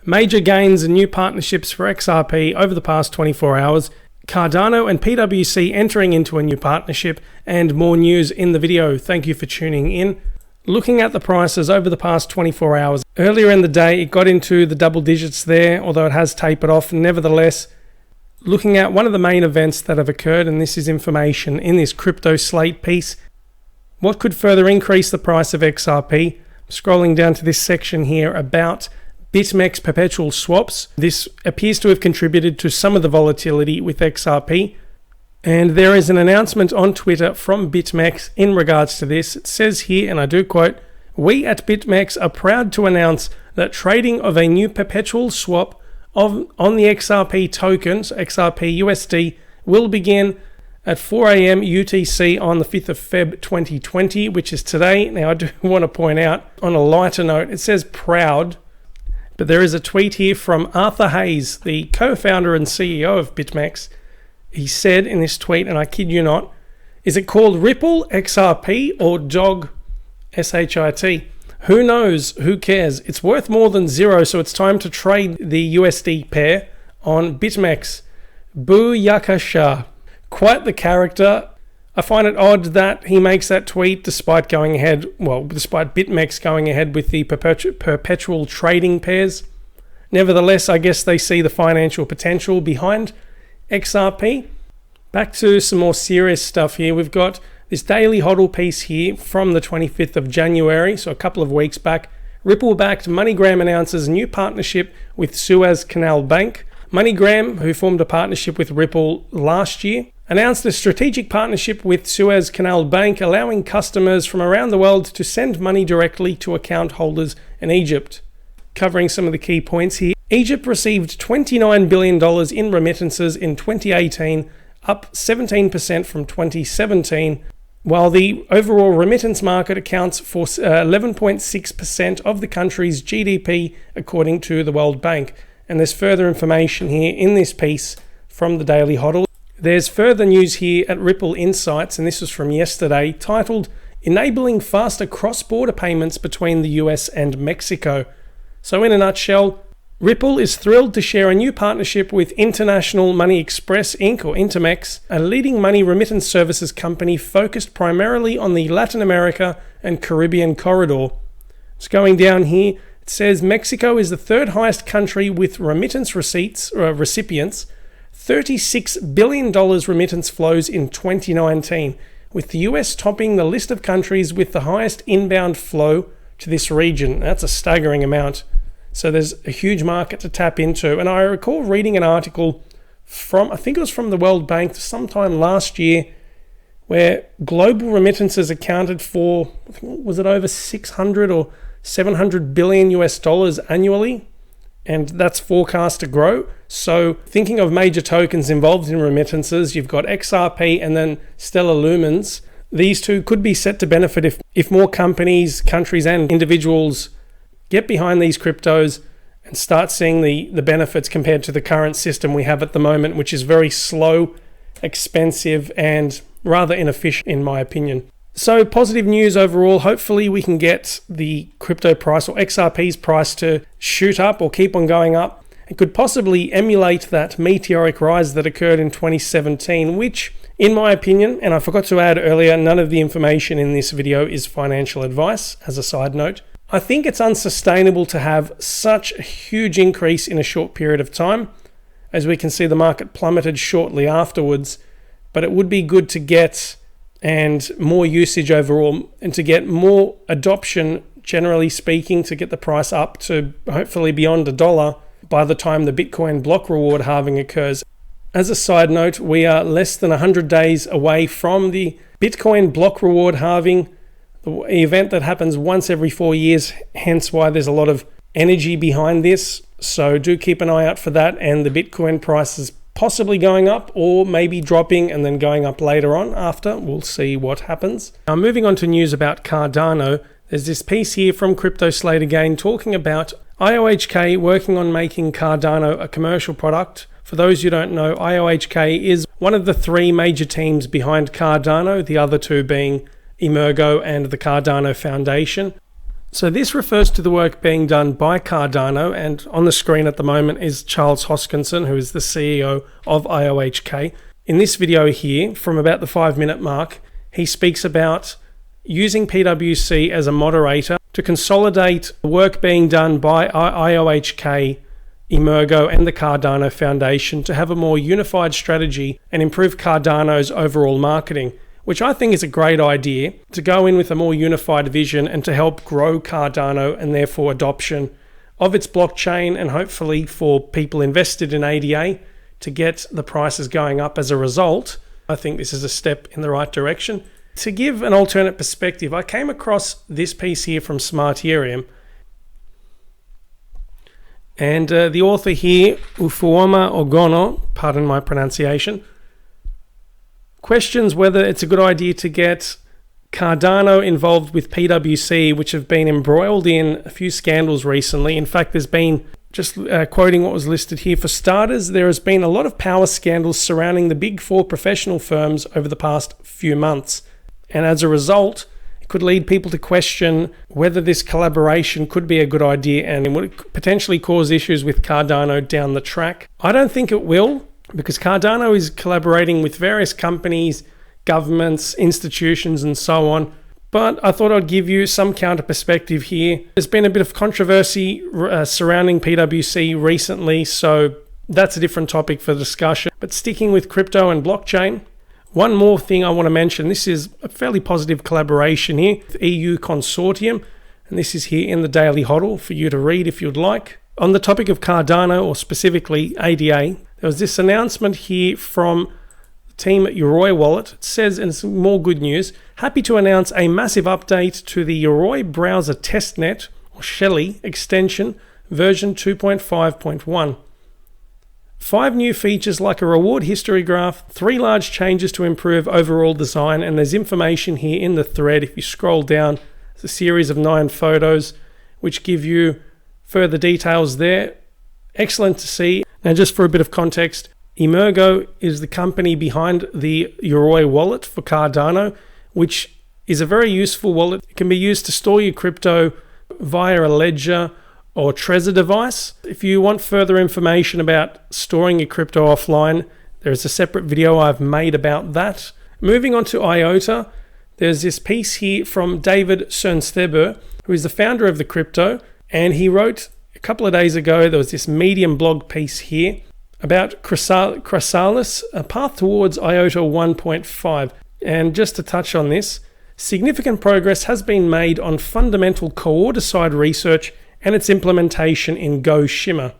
Major gains and new partnerships for XRP over the past 24 hours. Cardano and PwC entering into a new partnership, and more news in the video. Thank you for tuning in. Looking at the prices over the past 24 hours. Earlier in the day, it got into the double digits there, although it has tapered off. Nevertheless, looking at one of the main events that have occurred, and this is information in this crypto slate piece. What could further increase the price of XRP? I'm scrolling down to this section here about BitMEX perpetual swaps. This appears to have contributed to some of the volatility with XRP. And there is an announcement on Twitter from BitMEX in regards to this. It says here, and I do quote, "We at BitMEX are proud to announce that trading of a new perpetual swap on the XRP tokens, XRP USD, will begin at 4 a.m. UTC on the 5th of Feb 2020, which is today." Now, I do want to point out, on a lighter note, it says proud, but there is a tweet here from Arthur Hayes, the co-founder and CEO of BitMEX. He said in this tweet, and I kid you not, "Is it called Ripple XRP or Dog SHIT? Who knows? Who cares? It's worth more than zero, so it's time to trade the USD pair on BitMEX. Booyakasha." Quite the character. I find it odd that he makes that tweet despite despite BitMEX going ahead with the perpetual trading pairs. Nevertheless, I guess they see the financial potential behind XRP. Back to some more serious stuff here. We've got this daily hodl piece here from the 25th of January, so a couple of weeks back. Ripple-backed MoneyGram announces a new partnership with Suez Canal Bank. MoneyGram, who formed a partnership with Ripple last year, announced a strategic partnership with Suez Canal Bank, allowing customers from around the world to send money directly to account holders in Egypt. Covering some of the key points here. Egypt received $29 billion in remittances in 2018, up 17% from 2017, while the overall remittance market accounts for 11.6% of the country's GDP, according to the World Bank. And there's further information here in this piece from the Daily Hodl. There's further news here at Ripple Insights, and this was from yesterday, titled "Enabling Faster Cross-Border Payments Between the US and Mexico." So in a nutshell, Ripple is thrilled to share a new partnership with International Money Express Inc. or Intermex, a leading money remittance services company focused primarily on the Latin America and Caribbean corridor. It's going down here. It says Mexico is the third highest country with remittance recipients, $36 billion remittance flows in 2019, with the US topping the list of countries with the highest inbound flow to this region. That's a staggering amount. So there's a huge market to tap into. And I recall reading an article from, I think it was from the World Bank sometime last year, where global remittances accounted for, was it over 600 or 700 billion US dollars annually? And that's forecast to grow. So thinking of major tokens involved in remittances, you've got XRP and then Stellar Lumens. These two could be set to benefit if more companies, countries and individuals get behind these cryptos and start seeing the benefits compared to the current system we have at the moment, which is very slow, expensive, and rather inefficient in my opinion. So positive news overall. Hopefully we can get the crypto price or XRP's price to shoot up or keep on going up. It could possibly emulate that meteoric rise that occurred in 2017, which in my opinion, and I forgot to add earlier, none of the information in this video is financial advice as a side note. I think it's unsustainable to have such a huge increase in a short period of time. As we can see, the market plummeted shortly afterwards, but it would be good to get and more usage overall and to get more adoption, generally speaking, to get the price up to hopefully beyond $1 by the time the Bitcoin block reward halving occurs. As a side note, we are less than 100 days away from the Bitcoin block reward halving, the event that happens once every 4 years, hence why there's a lot of energy behind this. So do keep an eye out for that, and the Bitcoin price is possibly going up or maybe dropping and then going up later on after. We'll see what happens. Now moving on to news about Cardano, there's this piece here from Crypto Slate again talking about IOHK working on making Cardano a commercial product. For those who don't know, IOHK is one of the three major teams behind Cardano, the other two being Emergo and the Cardano Foundation. So this refers to the work being done by Cardano, and on the screen at the moment is Charles Hoskinson, who is the CEO of IOHK. In this video here, from about the 5-minute mark, he speaks about using PwC as a moderator to consolidate the work being done by IOHK, Emergo, and the Cardano Foundation to have a more unified strategy and improve Cardano's overall marketing, which I think is a great idea, to go in with a more unified vision and to help grow Cardano and therefore adoption of its blockchain, and hopefully for people invested in ADA to get the prices going up as a result. I think this is a step in the right direction. To give an alternate perspective, I came across this piece here from Smarterium, and the author here, Ufuoma Ogono, pardon my pronunciation, questions whether it's a good idea to get Cardano involved with PwC, which have been embroiled in a few scandals recently. In fact, there's been, just quoting what was listed here, for starters, there has been a lot of power scandals surrounding the big four professional firms over the past few months. And as a result, it could lead people to question whether this collaboration could be a good idea and would potentially cause issues with Cardano down the track. I don't think it will, because Cardano is collaborating with various companies, governments, institutions, and so on. But I thought I'd give you some counter perspective here. There's been a bit of controversy surrounding PwC recently, so that's a different topic for discussion. But sticking with crypto and blockchain, one more thing I want to mention. This is a fairly positive collaboration here with EU Consortium, and this is here in the Daily Hodl for you to read if you'd like. On the topic of Cardano, or specifically ADA, there was this announcement here from the team at Yoroi Wallet. It says, and some more good news, happy to announce a massive update to the Yoroi browser testnet, or Shelly, extension, version 2.5.1. 5 new features like a reward history graph, 3 large changes to improve overall design, and there's information here in the thread. If you scroll down, there's a series of 9 photos which give you further details there. Excellent to see. Now, just for a bit of context, Emergo is the company behind the Yoroi wallet for Cardano, which is a very useful wallet. It can be used to store your crypto via a ledger or Trezor device. If you want further information about storing your crypto offline, there's a separate video I've made about that. Moving on to IOTA, there's this piece here from David Sønstebø, who is the founder of the crypto, and he wrote a couple of days ago, there was this Medium blog piece here about Chysalis, a path towards IOTA 1.5. And just to touch on this, significant progress has been made on fundamental Coordicide research and its implementation in Go Shimmer.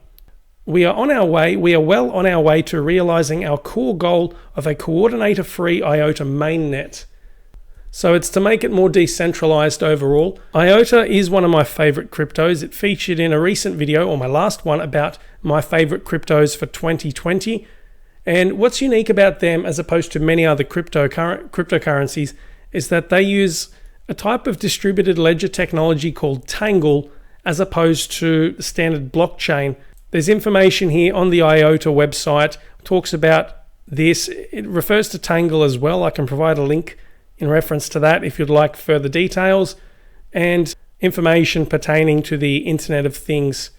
We are well on our way to realizing our core goal of a coordinator-free IOTA mainnet. So it's to make it more decentralized overall. IOTA is one of my favorite cryptos. It featured in a recent video, or my last one, about my favorite cryptos for 2020. And what's unique about them as opposed to many other cryptocurrencies is that they use a type of distributed ledger technology called Tangle as opposed to the standard blockchain. There's information here on the IOTA website, talks about this. It refers to Tangle as well. I can provide a link in reference to that if you'd like further details, and information pertaining to the Internet of Things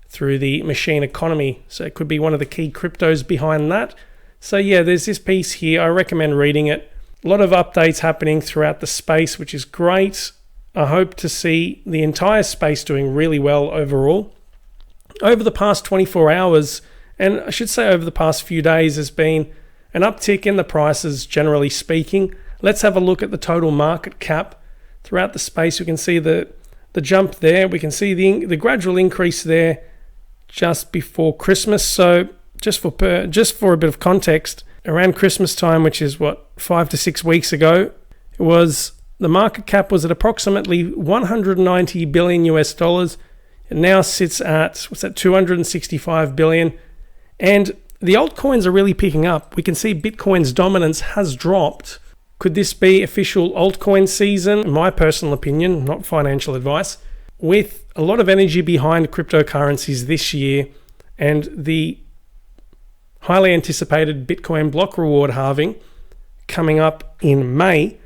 through the machine economy. So it could be one of the key cryptos behind that. So yeah, there's this piece here. I recommend reading it. A lot of updates happening throughout the space, which is great. I hope to see the entire space doing really well overall. Over the past 24 hours, and I should say over the past few days, there's been an uptick in the prices, generally speaking. Let's have a look at the total market cap throughout the space. We can see the jump there. We can see the gradual increase there just before Christmas. So just for a bit of context, around Christmas time, which is 5 to 6 weeks ago, the market cap was at approximately 190 billion US dollars. It now sits at 265 billion, and the altcoins are really picking up. We can see Bitcoin's dominance has dropped. Could this be official altcoin season? In my personal opinion, not financial advice, with a lot of energy behind cryptocurrencies this year and the highly anticipated Bitcoin block reward halving coming up in May,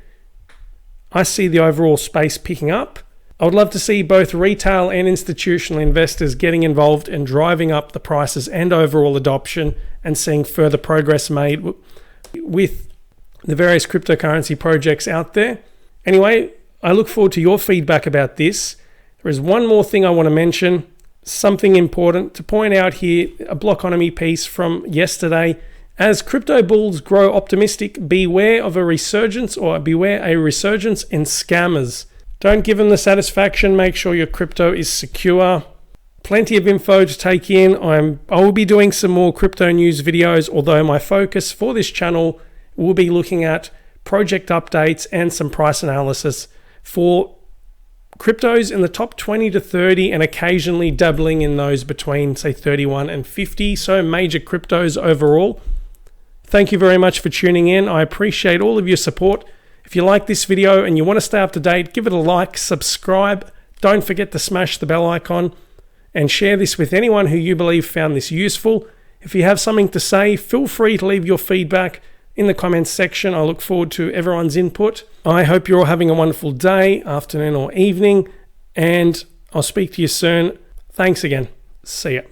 I see the overall space picking up. I would love to see both retail and institutional investors getting involved and driving up the prices and overall adoption, and seeing further progress made with the various cryptocurrency projects out there. Anyway, I look forward to your feedback about this. There is one more thing I want to mention, something important to point out here, a Blockonomy piece from yesterday. As crypto bulls grow optimistic, beware of a resurgence in scammers. Don't give them the satisfaction. Make sure your crypto is secure. Plenty of info to take in. I will be doing some more crypto news videos, although my focus for this channel will be looking at project updates and some price analysis for cryptos in the top 20 to 30, and occasionally dabbling in those between, say, 31 and 50. So major cryptos overall. Thank you very much for tuning in. I appreciate all of your support. If you like this video and you want to stay up to date, give it a like, subscribe. Don't forget to smash the bell icon and share this with anyone who you believe found this useful. If you have something to say, feel free to leave your feedback in the comments section. I look forward to everyone's input. I hope you're all having a wonderful day, afternoon, or evening, and I'll speak to you soon. Thanks again. See ya.